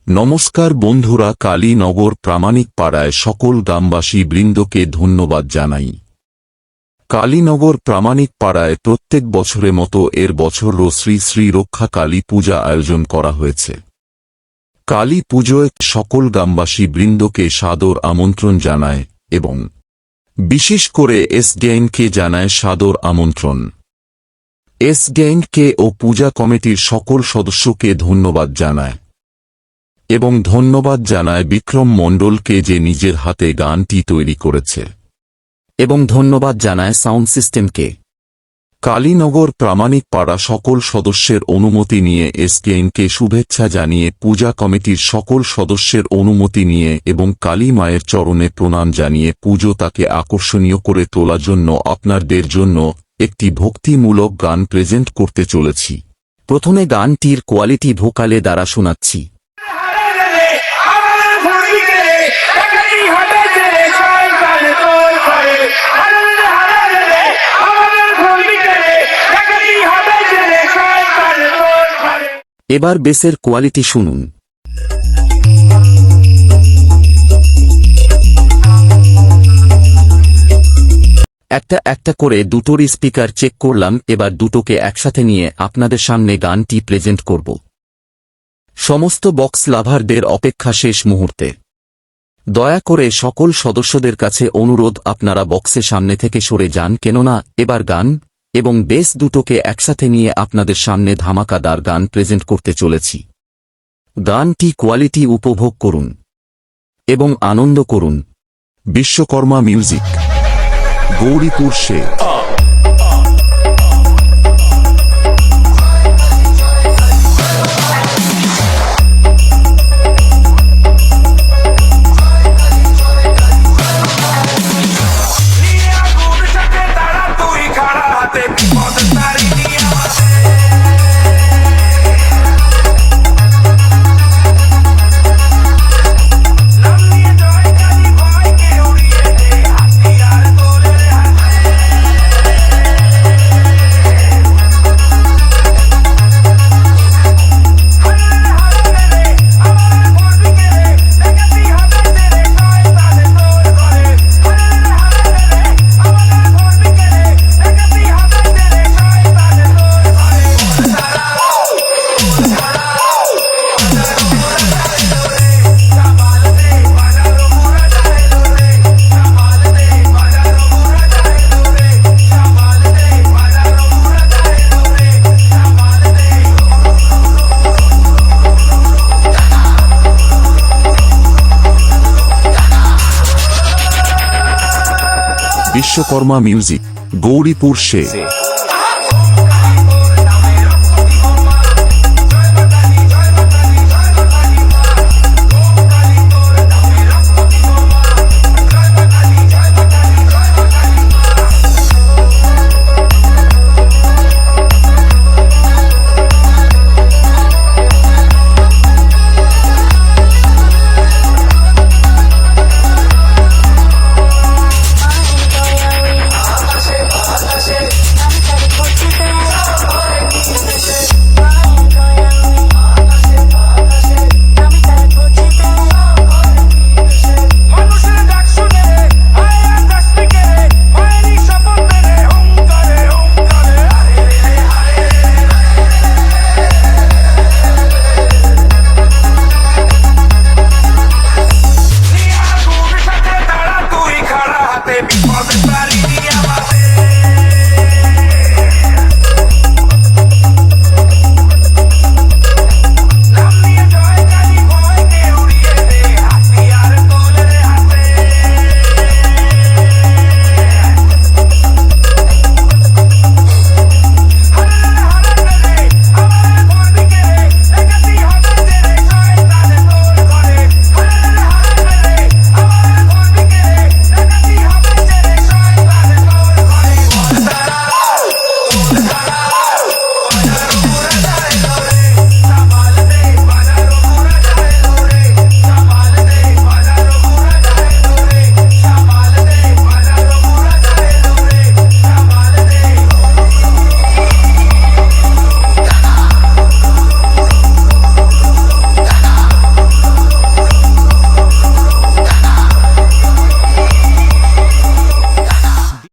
নমস্কার বন্ধুরা, কালীনগর প্রামাণিক পাড়ায় সকল গ্রামবাসী বৃন্দকে ধন্যবাদ জানাই। কালীনগর প্রামাণিক পাড়ায় প্রত্যেক বছরের মতো এর বছরও শ্রী শ্রী রক্ষা কালী পূজা আয়োজন করা হয়েছে। কালী পুজোয় সকল গ্রামবাসী বৃন্দকে সাদর আমন্ত্রণ জানায় এবং বিশেষ করে এসডিএনকে জানায় সাদর আমন্ত্রণ। এসডিএনকে ও পূজা কমিটির সকল সদস্যকে ধন্যবাদ জানায় এবং ধন্যবাদ জানায় বিক্রম মণ্ডলকে যে নিজের হাতে গানটি তৈরি করেছে এবং ধন্যবাদ জানায় সাউন্ড সিস্টেমকে। কালীনগর প্রামাণিক পাড়া সকল সদস্যের অনুমতি নিয়ে এসডিএনকে শুভেচ্ছা জানিয়ে পূজা কমিটির সকল সদস্যের অনুমতি নিয়ে এবং কালী মায়ের চরণে প্রণাম জানিয়ে পুজো তাকে আকর্ষণীয় করে তোলার জন্য আপনাদের জন্য একটি ভক্তিমূলক গান প্রেজেন্ট করতে চলেছি। প্রথমে গানটির কোয়ালিটি ভোকালে দ্বারা শোনাচ্ছি। এবার বেসের কোয়ালিটি শুনুন। একটা করে দুটোর স্পিকার চেক করলাম, এবার দুটোকে একসাথে নিয়ে আপনাদের সামনে গানটি প্রেজেন্ট করব। সমস্ত বক্স লাভারদের অপেক্ষা শেষ মুহূর্তে। দয়া করে সকল সদস্যদের কাছে অনুরোধ, আপনারা বক্সের সামনে থেকে সরে যান, কেননা এবার গান এবং বেস দুটোকে একসাথে নিয়ে আপনাদের সামনে ধামাকাদার গান প্রেজেন্ট করতে চলেছি। গানটি কোয়ালিটি উপভোগ করুন এবং আনন্দ করুন। বিশ্বকর্মা মিউজিক, গৌরীপুর সে। বিশ্বকর্মা মিউজিক, গৌরীপুর সে।